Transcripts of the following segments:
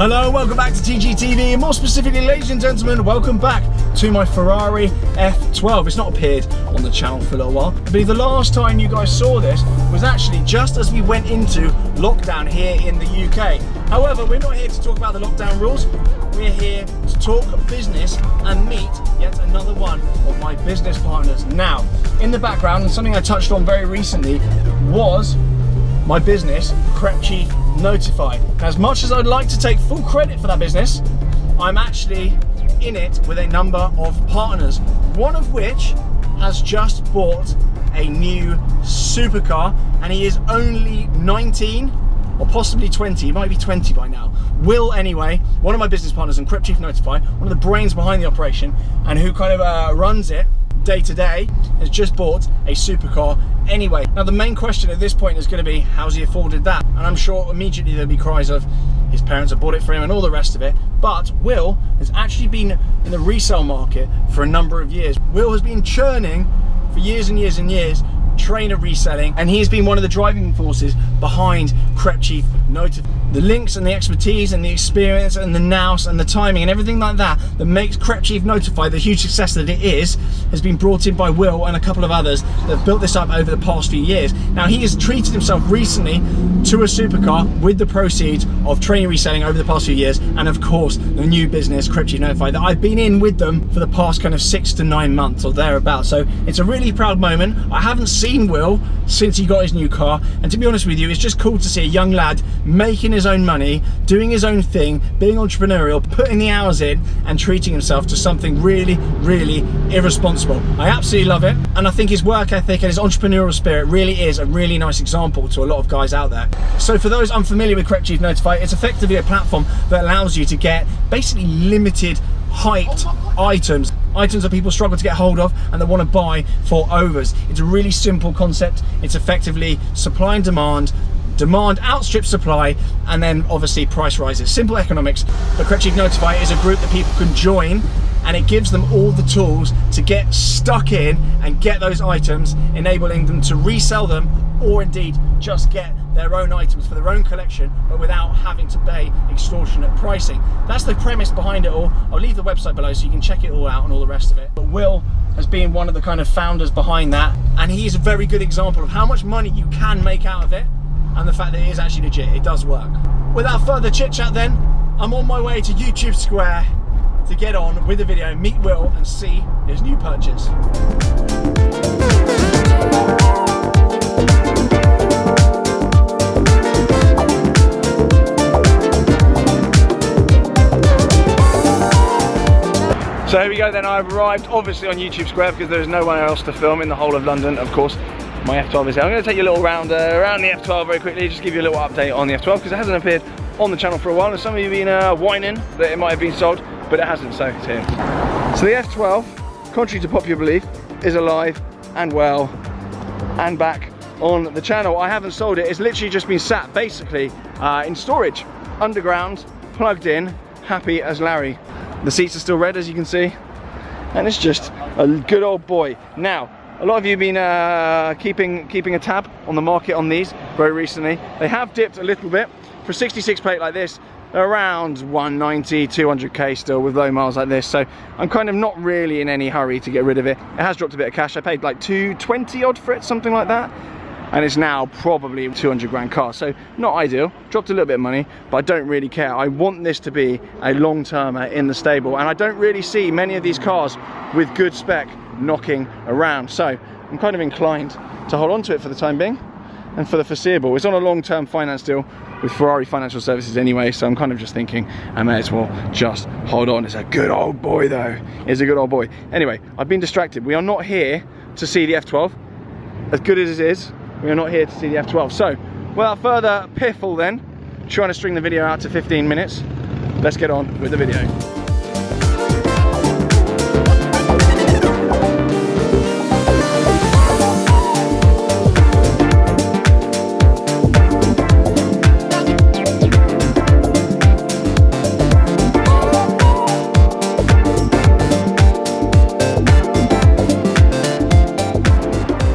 Hello, welcome back to TGTV, and more specifically, ladies and gentlemen, welcome back to my Ferrari F12. It's not appeared on the channel for a little while. I believe the last time you guys saw this was actually just as we went into lockdown here in the UK. However, we're not here to talk about the lockdown rules. We're here to talk business and meet yet another one of my business partners. Now, in the background, and something I touched on very recently, was my business, Crep Chief Notify. As much as I'd like to take full credit for that business, I'm actually in it with a number of partners, one of which has just bought a new supercar, and he is only 19 or possibly 20, he might be 20 by now. Will, anyway, one of my business partners in Crep Chief Notify, one of the brains behind the operation and who kind of runs it day to day, has just bought a supercar anyway. Now the main question at this point is going to be, how's he afforded that? And I'm sure immediately there'll be cries of his parents have bought it for him and all the rest of it. But Will has actually been in the resale market for a number of years. Will has been churning for years and years and years, trainer reselling, and he's been one of the driving forces behind Crep Chief Notify. The links and the expertise and the experience and the nous and the timing and everything like that that makes Crep Chief Notify the huge success that it is, has been brought in by Will and a couple of others that have built this up over the past few years. Now he has treated himself recently to a supercar with the proceeds of trainer reselling over the past few years, and of course the new business Crep Chief Notify that I've been in with them for the past kind of 6 to 9 months or thereabouts. So it's a really proud moment. I haven't seen Will since he got his new car, and to be honest with you, it's just cool to see a young lad making his own money, doing his own thing, being entrepreneurial, putting the hours in and treating himself to something really, really irresponsible. I absolutely love it, and I think his work ethic and his entrepreneurial spirit really is a really nice example to a lot of guys out there. So for those unfamiliar with Crep Chief Notify, it's effectively a platform that allows you to get basically limited hyped items that people struggle to get hold of and that want to buy for overs. It's a really simple concept. It's effectively supply and demand outstrips supply, and then obviously price rises. Simple economics. But Crep Chief Notify is a group that people can join, and it gives them all the tools to get stuck in and get those items, enabling them to resell them or indeed just get their own items for their own collection, but without having to pay extortionate pricing. That's the premise behind it all. I'll leave the website below so you can check it all out and all the rest of it. But Will has been one of the kind of founders behind that, and he is a very good example of how much money you can make out of it, and the fact that it is actually legit, it does work. Without further chit chat then, I'm on my way to YouTube Square to get on with the video, meet Will and see his new purchase. So here we go then, I've arrived obviously on YouTube Square because there's no one else to film in the whole of London, of course. My F12 is here. I'm going to take you a little round around the F12 very quickly, just give you a little update on the F12 because it hasn't appeared on the channel for a while, and some of you have been whining that it might have been sold, but it hasn't, so it's here. So the F12, contrary to popular belief, is alive and well and back on the channel. I haven't sold it. It's literally just been sat basically in storage, underground, plugged in, happy as Larry. The seats are still red, as you can see, and it's just a good old boy. Now, a lot of you have been keeping a tab on the market on these very recently. They have dipped a little bit. For a 66 plate like this, they're around 190, 200k still with low miles like this. So I'm kind of not really in any hurry to get rid of it. It has dropped a bit of cash. I paid like 220 odd for it, something like that. And it's now probably a 200 grand car. So not ideal, dropped a little bit of money, but I don't really care. I want this to be a long-termer in the stable. And I don't really see many of these cars with good spec knocking around. So I'm kind of inclined to hold on to it for the time being and for the foreseeable. It's on a long-term finance deal with Ferrari Financial Services anyway, so I'm kind of just thinking I may as well just hold on. It's a good old boy though. It's a good old boy. Anyway, I've been distracted. We are not here to see the F12. As good as it is, we are not here to see the F12. So without further piffle then, trying to string the video out to 15 minutes, let's get on with the video.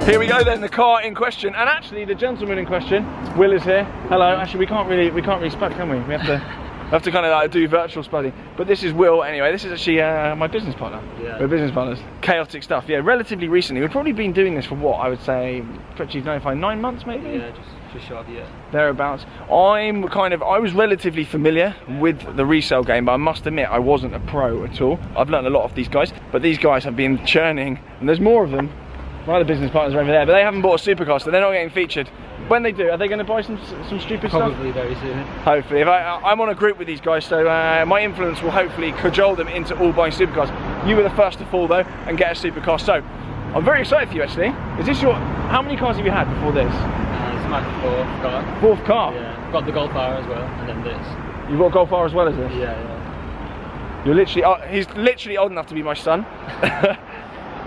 Here we go then, the car in question, and actually the gentleman in question, Will, is here. Hello. Actually, we can't really speak, can we? We have to I have to kind of like do virtual spudding. But this is Will anyway. This is actually my business partner. Yeah. We're business partners. Chaotic stuff. Yeah, relatively recently. We've probably been doing this for what I would say, Chief Notify, 9 months maybe. Yeah, just short of a year. Thereabouts. I was relatively familiar with the resale game, but I must admit I wasn't a pro at all. I've learned a lot off these guys, but these guys have been churning, and there's more of them. My other business partners are over there, but they haven't bought a supercar, so they're not getting featured. When they do, are they going to buy some stupid stuff? Probably very soon. Hopefully. If I'm on a group with these guys, so my influence will hopefully cajole them into all buying supercars. You were the first to fall though, and get a supercar. So, I'm very excited for you actually. Is this your, how many cars have you had before this? It's my 4th car. 4th car? Yeah, I've got the Golf R as well, and then this. You've got Golf R as well as this? Yeah. You're literally, he's literally old enough to be my son.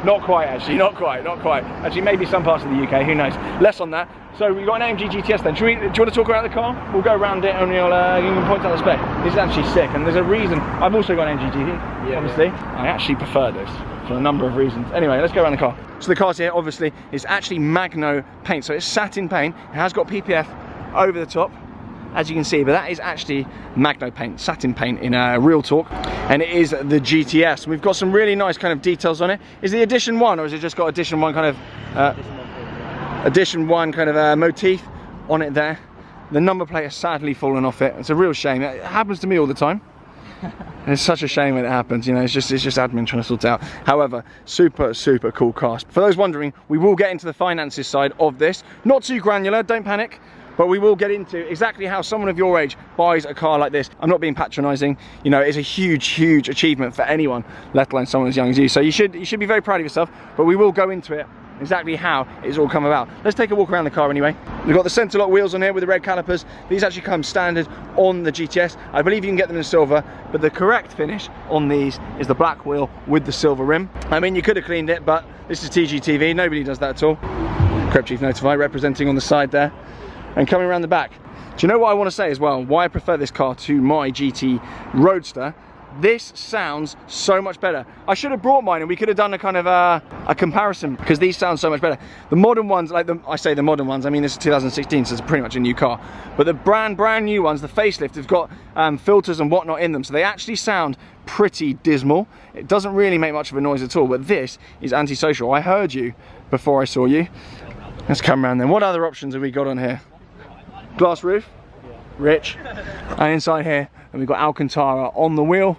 Not quite actually, not quite. Actually, maybe some parts of the UK, who knows. Less on that. So we've got an AMG GTS then. Do you want to talk about the car? We'll go around it and you can point out the spec. This is actually sick, and there's a reason. I've also got an AMG GT, obviously. Yeah. I actually prefer this for a number of reasons. Anyway, let's go around the car. So the car's here, obviously, is actually Magno paint. So it's satin paint. It has got PPF over the top, as you can see, but that is actually Magno paint, satin paint in real talk, and it is the GTS. We've got some really nice kind of details on it. Is the Edition 1, or has it just got Edition 1 kind of Edition 1 kind of motif on it there? The number plate has sadly fallen off it. It's a real shame. It happens to me all the time. And it's such a shame when it happens, you know, it's just admin trying to sort it out. However, super cool car. For those wondering, we will get into the finances side of this. Not too granular, don't panic. But we will get into exactly how someone of your age buys a car like this. I'm not being patronising, you know, it's a huge achievement for anyone, let alone someone as young as you. So you should be very proud of yourself, but we will go into it, exactly how it's all come about. Let's take a walk around the car anyway. We've got the centre lock wheels on here with the red calipers. These actually come standard on the GTS. I believe you can get them in silver, but the correct finish on these is the black wheel with the silver rim. I mean, you could have cleaned it, but this is TGTV, nobody does that at all. Crep Chief Notify representing on the side there. And coming around the back, do you know what I want to say as well? Why I prefer this car to my GT Roadster? This sounds so much better. I should have brought mine and we could have done a kind of a comparison, because these sound so much better. The modern ones, like I say the modern ones, I mean this is 2016, so it's pretty much a new car. But the brand new ones, the facelift, have got filters and whatnot in them, so they actually sound pretty dismal. It doesn't really make much of a noise at all, but this is antisocial. I heard you before I saw you. Let's come around then. What other options have we got on here? Glass roof, rich, and inside here, and we've got Alcantara on the wheel,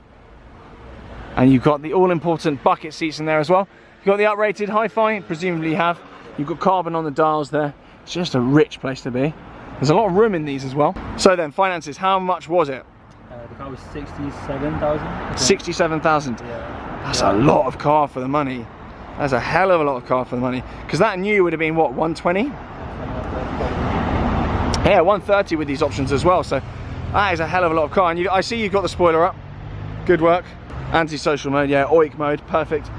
and you've got the all-important bucket seats in there as well. You've got the uprated hi-fi, presumably you have. You've got carbon on the dials there. It's just a rich place to be. There's a lot of room in these as well. So then, finances, how much was it? The car was 67,000. 67,000. Yeah. That's a lot of car for the money. That's a hell of a lot of car for the money. Because that new would have been what, 120? Yeah, 130 with these options as well, so that is a hell of a lot of car. And I see you've got the spoiler up. Good work. Anti-social mode, yeah, OIC mode, perfect.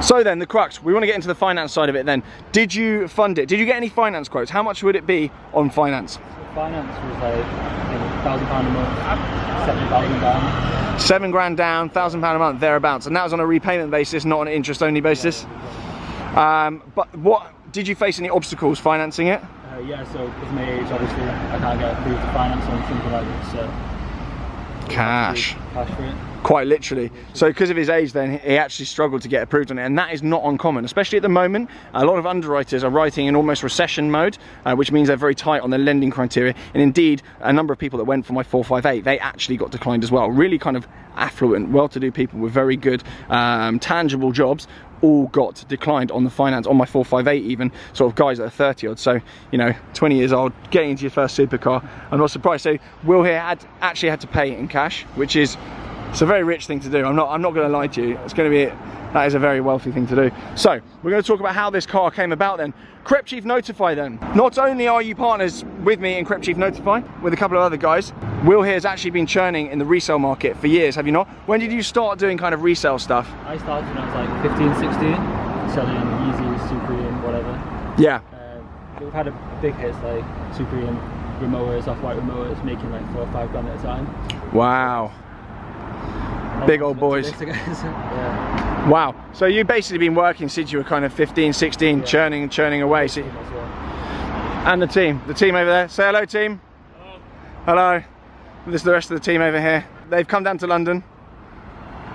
So then, the crux, we want to get into the finance side of it then. Did you fund it? Did you get any finance quotes? How much would it be on finance? Finance was like £1,000 a month, 7,000 down. 7 grand down, £1,000 a month, thereabouts. And that was on a repayment basis, not on an interest-only basis. Yeah. But what, did you face any obstacles financing it? Yeah, so because of my age, obviously, I can't get approved to finance on something like this, so... Cash. Cash for it. Quite literally. So because of his age then, he actually struggled to get approved on it, and that is not uncommon, especially at the moment. A lot of underwriters are writing in almost recession mode, which means they're very tight on their lending criteria, and indeed, a number of people that went for my 458, they actually got declined as well. Really kind of affluent, well-to-do people with very good, tangible jobs, all got declined on the finance, on my 458 even, sort of guys that are 30 odd, so, you know, 20 years old, getting into your first supercar. I'm not surprised. So Will here actually had to pay in cash, which is, it's a very rich thing to do. I'm not going to lie to you. It's going to be, that is a very wealthy thing to do. So we're going to talk about how this car came about then. Crep Chief Notify then. Not only are you partners with me in Crep Chief Notify, with a couple of other guys, Will here has actually been churning in the resale market for years, have you not? When did you start doing kind of resale stuff? I started when I was like 15, 16, selling Yeezys, Supreme, whatever. Yeah. We've had a big hits like Supreme, Remoters, off-white Remoters, making like 4 or 5 grand at a time. Wow. Big old boys. Yeah. Wow. So you've basically been working since you were kind of 15, 16, yeah. churning away. So, and the team over there. Say hello, team. Hello. Hello. This is the rest of the team over here. They've come down to London.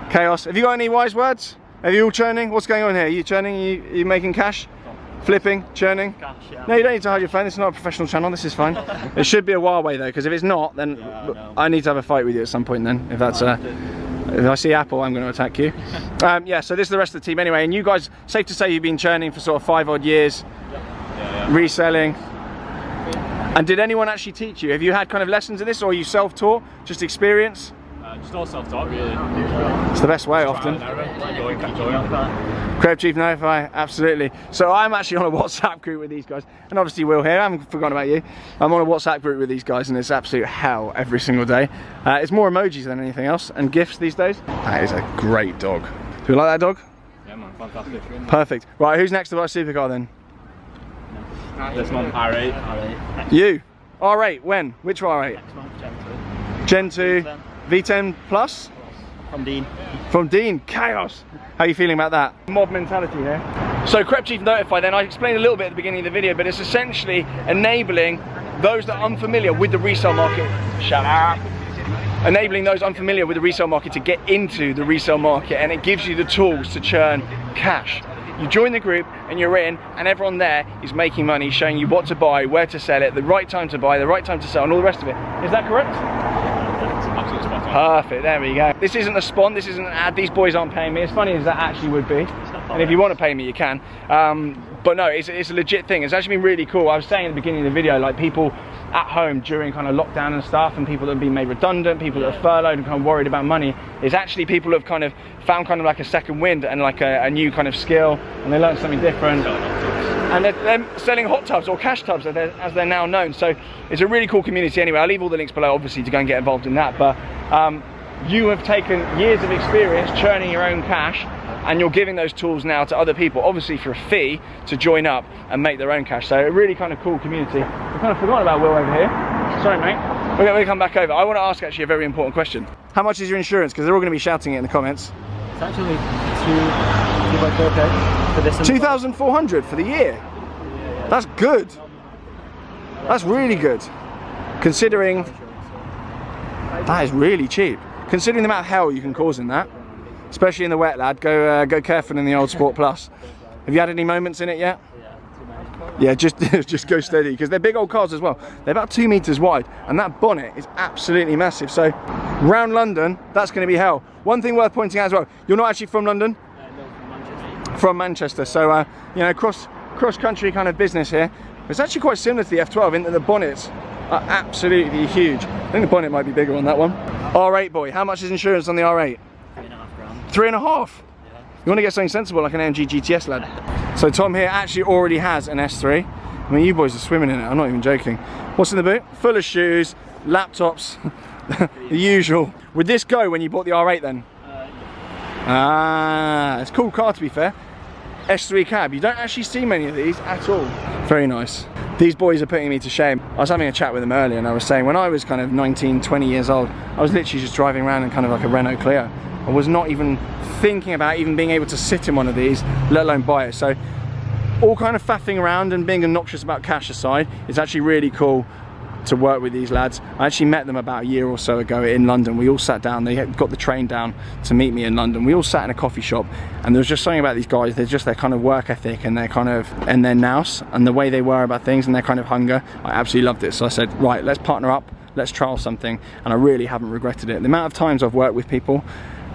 Chaos. Have you got any wise words? Are you all churning? What's going on here? Are you churning? Are you making cash? Flipping? Churning? Cash, yeah. No, you don't need to hide your phone. It's not a professional channel. This is fine. It should be a Huawei though, because if it's not, then I need to have a fight with you at some point then. If that's if I see Apple, I'm going to attack you. Yeah, so this is the rest of the team anyway. And you guys, safe to say you've been churning for sort of 5 odd years. Reselling. And did anyone actually teach you? Have you had kind of lessons in this, or are you self-taught, just experience? Just all self-taught, really. It's the best way often. Creative Chief Notify, absolutely. So I'm actually on a WhatsApp group with these guys, and obviously Will here, I haven't forgotten about you. I'm on a WhatsApp group with these guys, and it's absolute hell every single day. It's more emojis than anything else, and gifts these days. That is a great dog. Do you like that dog? Yeah man, fantastic. Perfect. Right, who's next to our supercar then? This one, R8. You? R8, when? Which R8? Next month, Gen 2, V10 Plus? From Dean. From Dean, chaos. How are you feeling about that? Mob mentality here. So Creative Chief Notify then, I explained a little bit at the beginning of the video, but it's essentially enabling those that are unfamiliar with the resale market. Shut up. Enabling those unfamiliar with the resale market to get into the resale market, and it gives you the tools to churn cash. You join the group and you're in, and everyone there is making money, showing you what to buy, where to sell it, the right time to buy, the right time to sell, and all the rest of it. Is that correct? Absolutely spot on. Perfect, there we go. This isn't a spawn, this isn't an ad, these boys aren't paying me, as funny as that actually would be. And if you want to pay me, you can. But no, it's a legit thing. It's actually been really cool. I was saying at the beginning of the video, like people at home during kind of lockdown and stuff, and people that have been made redundant, people that are furloughed and kind of worried about money, is actually people who have kind of found kind of like a second wind and like a new kind of skill, and they learned something different. And they're selling hot tubs, or cash tubs as they're now known. So it's a really cool community anyway. I'll leave all the links below obviously to go and get involved in that, but you have taken years of experience churning your own cash, and you're giving those tools now to other people, obviously for a fee, to join up and make their own cash. So a really kind of cool community. I kind of forgot about Will over here. Sorry mate. We're going to come back over. I want to ask actually a very important question. How much is your insurance? Because they're all going to be shouting it in the comments. It's actually 2.4k for this. 2,400 for the year? That's good. That's really good. Considering, that is really cheap. Considering the amount of hell you can cause in that. Especially in the wet, lad. Go careful in the old Sport Plus. Have you had any moments in it yet? Yeah, just go steady, because they're big old cars as well. They're about 2 meters wide, and that bonnet is absolutely massive. So, round London, that's going to be hell. One thing worth pointing out as well, you're not actually from London? No, from Manchester. From Manchester, so you know, cross-country kind of business here. It's actually quite similar to the F12 in that the bonnets are absolutely huge. I think the bonnet might be bigger on that one. R8 boy, how much is insurance on the R8? 3.5 grand. 3.5? Yeah. You want to get something sensible like an AMG GTS, lad. So Tom here actually already has an S3. I mean, you boys are swimming in it, I'm not even joking. What's in the boot? Full of shoes, laptops, the usual. Would this go when you bought the R8 then? Ah, it's a cool car to be fair. S3 cab, you don't actually see many of these at all. Very nice. These boys are putting me to shame. I was having a chat with them earlier, and I was saying when I was kind of 19, 20 years old, I was literally just driving around in kind of like a Renault Clio. I was not even thinking about even being able to sit in one of these, let alone buy it. So all kind of faffing around and being obnoxious about cash aside, it's actually really cool to work with these lads. I actually met them about a year or so ago in London. We all sat down, they got the train down to meet me in London. We all sat in a coffee shop, and there was just something about these guys, they're just their kind of work ethic and their kind of, and their nous and the way they were about things and their kind of hunger. I absolutely loved it. So I said, right, let's partner up, let's trial something, and I really haven't regretted it. The amount of times I've worked with people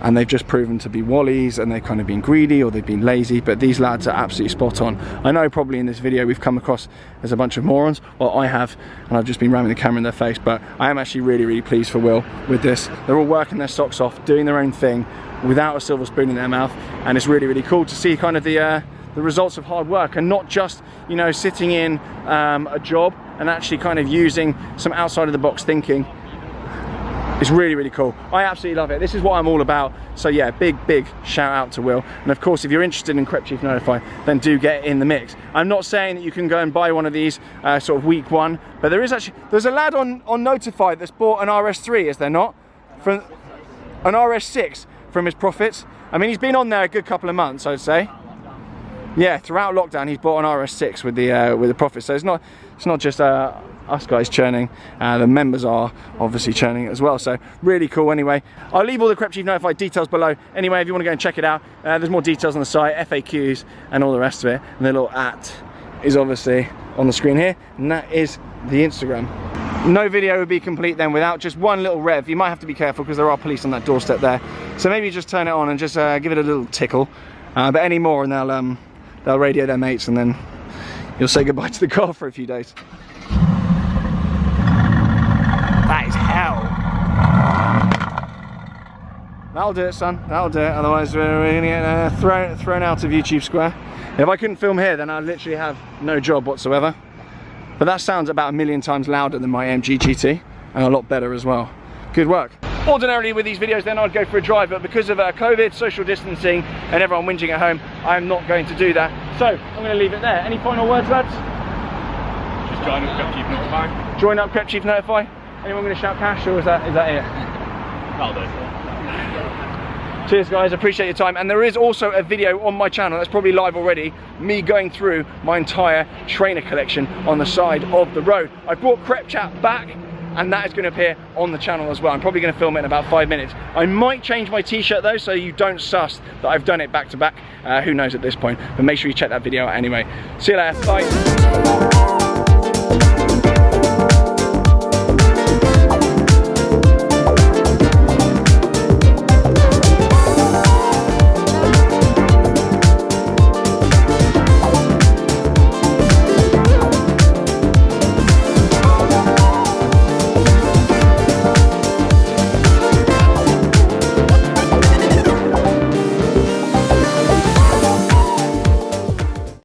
and they've just proven to be wallies, and they've kind of been greedy or they've been lazy, but these lads are absolutely spot on. I know probably in this video we've come across as a bunch of morons, well I have, and I've just been ramming the camera in their face, but I am actually really, really pleased for Will with this. They're all working their socks off, doing their own thing, without a silver spoon in their mouth, and it's really, really cool to see kind of the results of hard work, and not just, you know, sitting in a job and actually kind of using some outside of the box thinking. It's really, really cool. I absolutely love it. This is what I'm all about. So yeah, big shout out to Will. And of course, if you're interested in Creative Chief Notify, then do get in the mix. I'm not saying that you can go and buy one of these sort of week one, but there's a lad on Notify that's bought an RS3, is there not? From an RS6 from his profits. I mean, he's been on there a good couple of months, I'd say. Yeah, throughout lockdown, he's bought an RS6 with the Profit. So it's not just us guys churning. The members are obviously churning it as well. So really cool. Anyway, I'll leave all the Crep Chief Notified details below. Anyway, if you want to go and check it out, there's more details on the site, FAQs, and all the rest of it. And the little @ is obviously on the screen here, and that is the Instagram. No video would be complete then without just one little rev. You might have to be careful because there are police on that doorstep there. So maybe just turn it on and just give it a little tickle. But any more and they'll radio their mates, and then you'll say goodbye to the car for a few days. That is hell. That'll do it, son. That'll do it. Otherwise we're gonna get thrown out of YouTube Square. If I couldn't film here, then I'd literally have no job whatsoever. But that sounds about 1,000,000 times louder than my AMG GT, and a lot better as well. Good work. Ordinarily with these videos then I'd go for a drive, but because of COVID, social distancing, and everyone whinging at home, I'm not going to do that. So I'm going to leave it there. Any final words, lads? Just join up Crep Chief Notify. Join up Crep Chief Notify. Anyone going to shout cash, or is that it? That'll do. Cheers guys, appreciate your time. And there is also a video on my channel that's probably live already, me going through my entire trainer collection on the side of the road. I brought Crep Chat back, and that is going to appear on the channel as well. I'm probably going to film it in about 5 minutes. I might change my t-shirt though, so you don't suss that I've done it back to back. Who knows at this point, but make sure you check that video out anyway. See you later, bye.